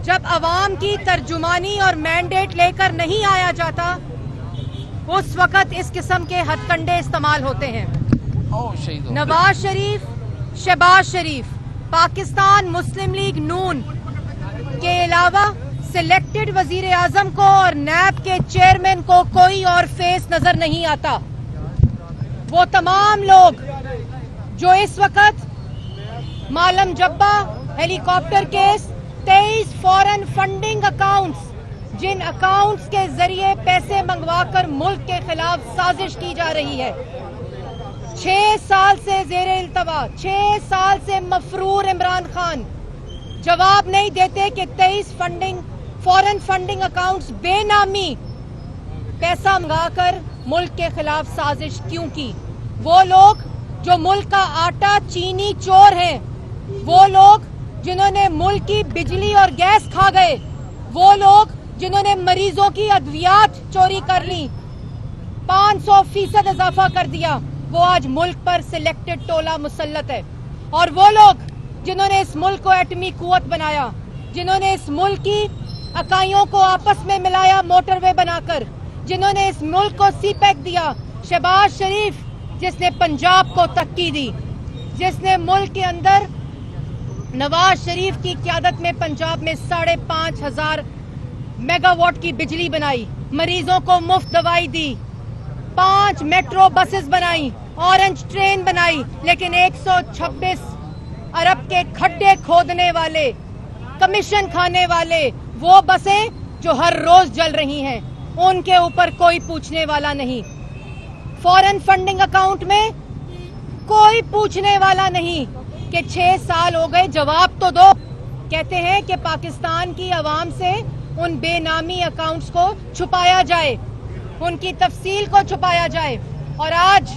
جب عوام کی ترجمانی اور مینڈیٹ لے کر نہیں آیا جاتا اس وقت اس قسم کے ہتھ کنڈے استعمال ہوتے ہیں۔ نواز شریف، شہباز شریف، پاکستان مسلم لیگ نون کے علاوہ سلیکٹڈ وزیر اعظم کو اور نیب کے چیئرمین کو کوئی اور فیس نظر نہیں آتا۔ وہ تمام لوگ جو اس وقت معلم جبہ ہیلی کاپٹر کیس، 23 فورن فنڈنگ اکاؤنٹس، جن اکاؤنٹس کے ذریعے پیسے منگوا کر ملک کے خلاف سازش کی جا رہی ہے، 6 سال سے زیر التوا، 6 سال سے مفرور عمران خان جواب نہیں دیتے کہ 23 فورن فنڈنگ اکاؤنٹس بے نامی پیسہ منگا کر ملک کے خلاف سازش کیوں کی۔ وہ لوگ جو ملک کا آٹا چینی چور ہیں، وہ لوگ جنہوں نے ملک کی بجلی اور گیس کھا گئے، وہ لوگ جنہوں نے مریضوں کی ادویات چوری کر لی، 500% اضافہ کر دیا، وہ آج ملک پر سلیکٹڈ ٹولہ مسلط ہے۔ اور وہ لوگ جنہوں نے اس ملک کو ایٹمی قوت بنایا، جنہوں نے اس ملک کی اکائیوں کو آپس میں ملایا موٹر وے بنا کر، جنہوں نے اس ملک کو سی پیک دیا، شہباز شریف جس نے پنجاب کو ترقی دی، جس نے ملک کے اندر نواز شریف کی قیادت میں پنجاب میں 5,500 میگا واٹ کی بجلی بنائی، مریضوں کو مفت دوائی دی، 5 میٹرو بسز بنائی، اورنج ٹرین بنائی، لیکن 126 ارب کے کھڈے کھودنے والے، کمیشن کھانے والے، وہ بسیں جو ہر روز جل رہی ہیں، ان کے اوپر کوئی پوچھنے والا نہیں۔ فورن فنڈنگ اکاؤنٹ میں کوئی پوچھنے والا نہیں کہ 6 سال ہو گئے، جواب تو دو۔ کہتے ہیں کہ پاکستان کی عوام سے ان بے نامی اکاؤنٹس کو چھپایا جائے، ان کی تفصیل کو چھپایا جائے، اور آج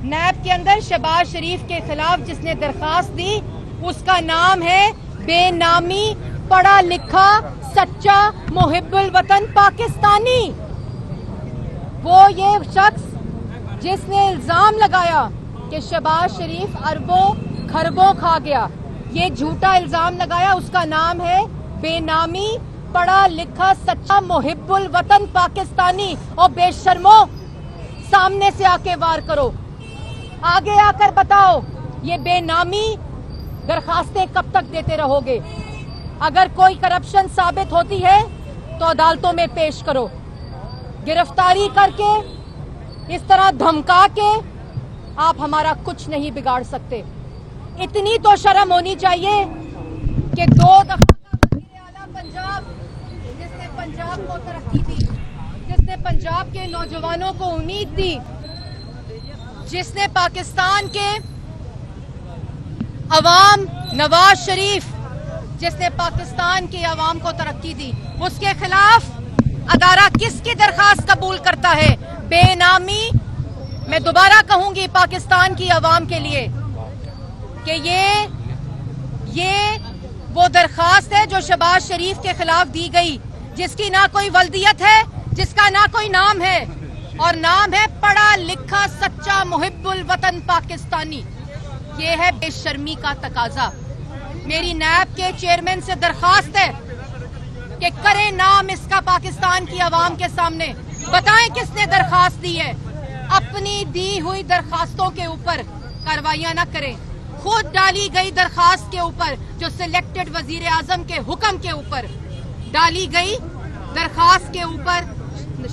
نیب کے اندر شہباز شریف کے خلاف جس نے درخواست دی اس کا نام ہے بے نامی پڑھا لکھا سچا محب الوطن پاکستانی۔ وہ یہ شخص جس نے الزام لگایا کہ شہباز شریف اربوں خربوں کھا گیا، یہ جھوٹا الزام لگایا، اس کا نام ہے بے نامی پڑھا لکھا سچا محب الوطن پاکستانی۔ اور بے شرمو، سامنے سے آ کے وار کرو، آگے آ کر بتاؤ یہ بے نامی درخواستیں کب تک دیتے رہو گے؟ اگر کوئی کرپشن ثابت ہوتی ہے تو عدالتوں میں پیش کرو، گرفتاری کر کے اس طرح دھمکا کے آپ ہمارا کچھ نہیں بگاڑ سکتے۔ اتنی تو شرم ہونی چاہیے کہ 2 دفعہ کا وزیر اعلیٰ پنجاب، جس نے پنجاب کو ترقی دی، جس نے پنجاب کے نوجوانوں کو امید دی، جس نے پاکستان کے عوام، نواز شریف جس نے پاکستان کی عوام کو ترقی دی، اس کے خلاف ادارہ کس کی درخواست قبول کرتا ہے؟ بے نامی۔ میں دوبارہ کہوں گی پاکستان کی عوام کے لیے کہ یہ وہ درخواست ہے جو شہباز شریف کے خلاف دی گئی، جس کی نہ کوئی ولدیت ہے، جس کا نہ کوئی نام ہے، اور نام ہے پڑھا لکھا سچا محب الوطن پاکستانی۔ یہ ہے بے شرمی کا تقاضا۔ میری نیب کے چیئرمین سے درخواست ہے کہ کریں نام اس کا پاکستان کی عوام کے سامنے، بتائیں کس نے درخواست دی ہے۔ اپنی دی ہوئی درخواستوں کے اوپر کارروائیاں نہ کریں، خود ڈالی گئی درخواست کے اوپر، جو سلیکٹڈ وزیر اعظم کے حکم کے اوپر ڈالی گئی درخواست کے اوپر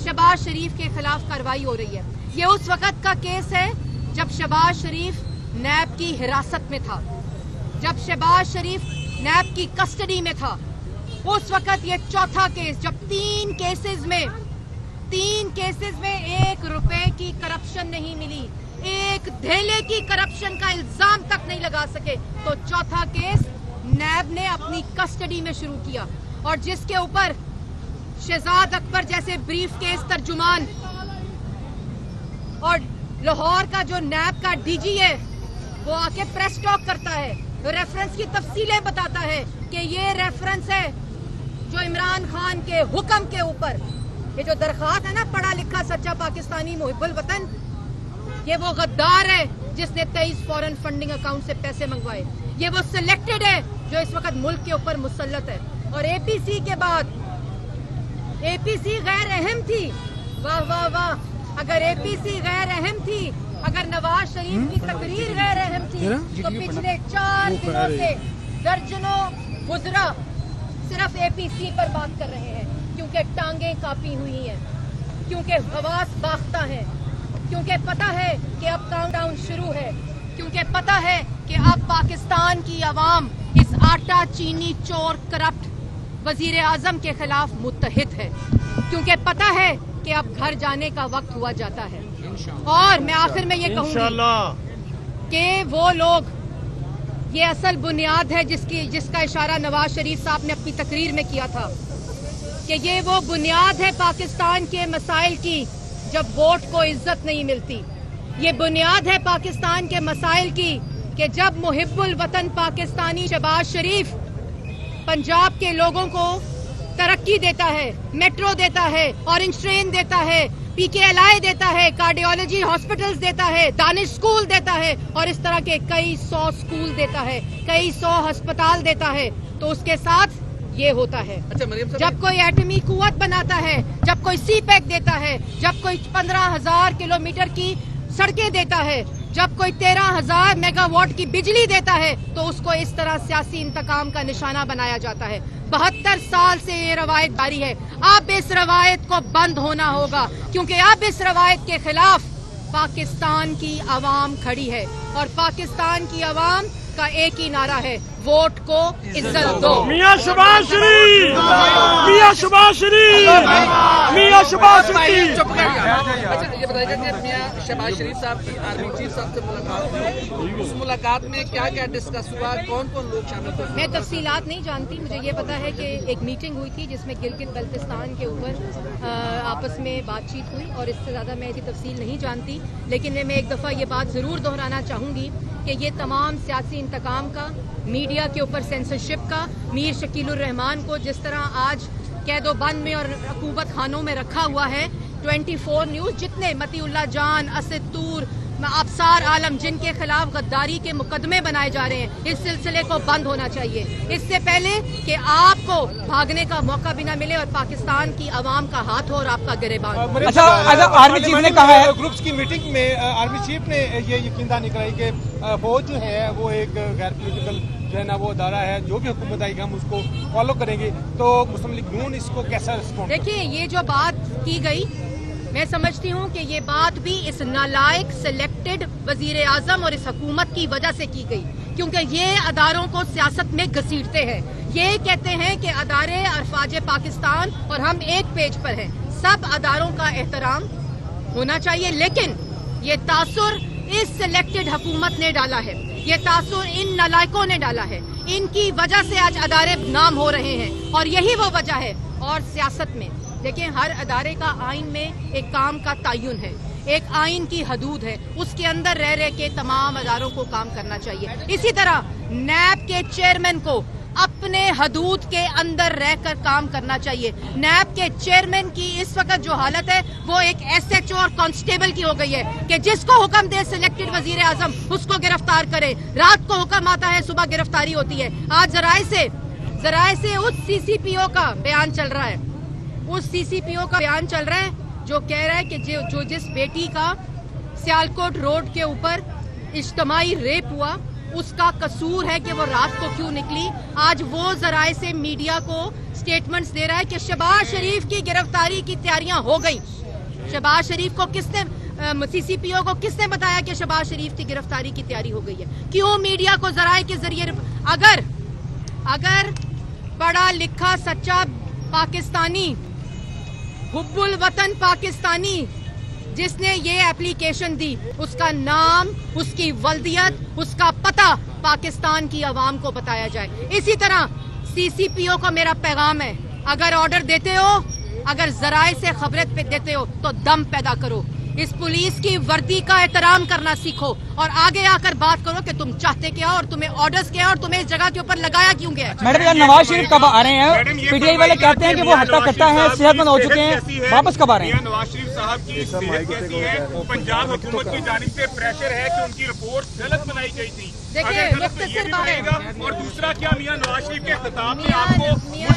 شہباز شریف کے خلاف کارروائی ہو رہی ہے۔ یہ اس وقت کا کیس ہے جب شہباز شریف نیب کی حراست میں تھا، جب شہباز شریف نیب کی کسٹڈی میں تھا، اس وقت یہ چوتھا کیس، جب 3 کیسز میں 1 روپے کی کرپشن نہیں ملی، 1 دھیلے کی کرپشن کا الزام تک نہیں لگا سکے، تو چوتھا کیس نیب نے اپنی کسٹڈی میں شروع کیا، اور جس کے اوپر شہزاد اکبر جیسے بریف کیس ترجمان اور لاہور کا جو نیب کا ڈی جی ہے، وہ آ کے پریس ٹاک کرتا ہے، ریفرنس کی تفصیلیں بتاتا ہے کہ یہ ریفرنس ہے جو عمران خان کے حکم کے اوپر، یہ جو درخواست ہے نا پڑھا لکھا سچا پاکستانی محب الوطن، یہ وہ غدار ہے جس نے 23 فورن فنڈنگ اکاؤنٹ سے پیسے منگوائے، یہ وہ سلیکٹڈ ہے جو اس وقت ملک کے اوپر مسلط ہے، اور اے پی سی کے بعد اے پی سی غیر اہم تھی. واہ واہ واہ. اگر اے پی سی غیر اہم تھی, اگر نواز شریف کی تقریر غیر اہم تھی, تو پچھلے 4 دنوں سے درجنوں وزراء صرف اے پی سی پر بات کر رہے ہیں, کیونکہ ٹانگیں کاپی ہوئی ہیں, کیونکہ حواس باختہ ہیں, کیونکہ پتہ ہے کہ اب کاؤنٹ ڈاؤن شروع ہے, کیونکہ پتہ ہے کہ اب پاکستان کی عوام اس آٹا چینی چور کرپٹ وزیر اعظم کے خلاف متحد ہے, کیونکہ پتہ ہے کہ اب گھر جانے کا وقت ہوا جاتا ہے. اور میں آخر میں یہ کہوں گی کہ وہ لوگ, یہ اصل بنیاد ہے جس کا اشارہ نواز شریف صاحب نے اپنی تقریر میں کیا تھا, کہ یہ وہ بنیاد ہے پاکستان کے مسائل کی جب ووٹ کو عزت نہیں ملتی. یہ بنیاد ہے پاکستان کے مسائل کی کہ جب محب الوطن پاکستانی شہباز شریف پنجاب کے لوگوں کو ترقی دیتا ہے, میٹرو دیتا ہے, اورنج ٹرین دیتا ہے, پی کے ایل آئی دیتا ہے, کارڈیولوجی ہاسپٹلز دیتا ہے, دانش اسکول دیتا ہے, اور اس طرح کے کئی 100 اسکول دیتا ہے, کئی 100 ہسپتال دیتا ہے, تو اس کے ساتھ یہ ہوتا ہے. جب کوئی ایٹمی قوت بناتا ہے, جب کوئی سی پیک دیتا ہے, جب کوئی 15,000 کلومیٹر کی سڑکیں دیتا ہے, جب کوئی 13,000 میگا واٹ کی بجلی دیتا ہے, تو اس کو اس طرح سیاسی انتقام کا نشانہ بنایا جاتا ہے. 72 سال سے یہ روایت جاری ہے. اب اس روایت کو بند ہونا ہوگا, کیونکہ اب اس روایت کے خلاف پاکستان کی عوام کھڑی ہے, اور پاکستان کی عوام کا ایک ہی نعرہ ہے, ووٹ کو عزت دو. میاں شہباز شریف, میاں شہباز شریف, میاں شہباز شریف. اچھا یہ بتائیے کہ میاں شہباز شریف صاحب کی آرمی چیف صاحب سے ملاقات ہوئی, اس ملاقات میں کیا کیا ڈسکس ہوا, کون کون لوگ شامل تھے؟ میں تفصیلات نہیں جانتی. مجھے یہ پتا ہے کہ ایک میٹنگ ہوئی تھی جس میں گلگت بلتستان کے اوپر آپس میں بات چیت ہوئی, اور اس سے زیادہ میں ایسی تفصیل نہیں جانتی. لیکن میں ایک دفعہ یہ بات ضرور دہرانا چاہوں گی کہ یہ تمام سیاسی انتقام کا, میڈیا کے اوپر سینسرشپ کا, میر شکیل الرحمان کو جس طرح آج قید و بند میں اور عقوبت خانوں میں رکھا ہوا ہے, 24 نیوز, جتنے متی اللہ جان, اسد طور, ابصار عالم, جن کے خلاف غداری کے مقدمے بنائے جا رہے ہیں, اس سلسلے کو بند ہونا چاہیے, اس سے پہلے کہ آپ کو بھاگنے کا موقع بھی نہ ملے اور پاکستان کی عوام کا ہاتھ ہو اور آپ کا گریبان. اچھا آرمی چیف نے کہا ہے, گروپس کی میٹنگ میں آرمی چیف نے یہ یقین دہانی کرائی کہ فوج جو ہے وہ ایک غیر پولیٹیکل جو ہے نا وہ ادارہ ہے, جو بھی حکومت آئے گی ہم اس کو فالو کریں گے. تو مسلم لیگ نون اس کو کیسا رسپونڈ؟ دیکھیے, یہ جو بات کی گئی, میں سمجھتی ہوں کہ یہ بات بھی اس نالائق سلیکٹڈ وزیر اعظم اور اس حکومت کی وجہ سے کی گئی, کیونکہ یہ اداروں کو سیاست میں گھسیٹتے ہیں. یہ کہتے ہیں کہ ادارے افواج پاکستان اور ہم ایک پیج پر ہیں. سب اداروں کا احترام ہونا چاہیے, لیکن یہ تاثر اس سلیکٹڈ حکومت نے ڈالا ہے, یہ تاثر ان نالائقوں نے ڈالا ہے. ان کی وجہ سے آج ادارے نام ہو رہے ہیں, اور یہی وہ وجہ ہے. اور سیاست میں دیکھیں, ہر ادارے کا آئین میں ایک کام کا تعین ہے, ایک آئین کی حدود ہے, اس کے اندر رہ کے تمام اداروں کو کام کرنا چاہیے. اسی طرح نیب کے چیئرمین کو اپنے حدود کے اندر رہ کر کام کرنا چاہیے. نیب کے چیئرمین کی اس وقت جو حالت ہے وہ ایک ایس ایچ او اور کانسٹیبل کی ہو گئی ہے, کہ جس کو حکم دے سلیکٹڈ وزیر اعظم اس کو گرفتار کرے. رات کو حکم آتا ہے, صبح گرفتاری ہوتی ہے. آج ذرائع سے اس سی سی پی او کا بیان چل رہا ہے, جو کہہ رہا ہے کہ جو جس بیٹی کا سیالکوٹ روڈ کے اوپر اجتماعی ریپ ہوا, اس کا قصور ہے کہ وہ رات کو کیوں نکلی. آج وہ ذرائع سے میڈیا کو سٹیٹمنٹس دے رہا ہے کہ شہباز شریف کی گرفتاری کی تیاریاں ہو گئی. شہباز شریف کو کس نے, سی سی پی او کو کس نے بتایا کہ شہباز شریف کی گرفتاری کی تیاری ہو گئی ہے؟ کیوں میڈیا کو ذرائع کے ذریعے, اگر پڑھا لکھا سچا پاکستانی, حب الوطن پاکستانی جس نے یہ اپلیکیشن دی, اس کا نام, اس کی ولدیت, اس کا پتہ پاکستان کی عوام کو بتایا جائے. اسی طرح سی سی پی او کو میرا پیغام ہے, اگر آرڈر دیتے ہو, اگر ذرائع سے خبریں دیتے ہو تو دم پیدا کرو. اس پولیس کی وردی کا احترام کرنا سیکھو, اور آگے آ کر بات کرو کہ تم چاہتے کیا اور تمہیں آرڈرز کیا اور تمہیں اس جگہ کے اوپر لگایا کیوں گیا. میڈم نواز شریف کب آ رہے ہیں؟ پی ٹی آئی والے کہتے ہیں کہ وہ ہٹا کٹا ہے, صحت مند ہو چکے ہیں, واپس کب آ رہے ہیں؟ نواز شریف صاحب کی صحت کیسی ہے؟ پنجاب حکومت کی جانب سے پریشر ہے کہ ان کی رپورٹ غلط بنائی گئی تھی. دیکھیے مختصر بات ہے, اور دوسرا کیا میاں نواز شریف کے خطاب میں آپ کو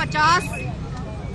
50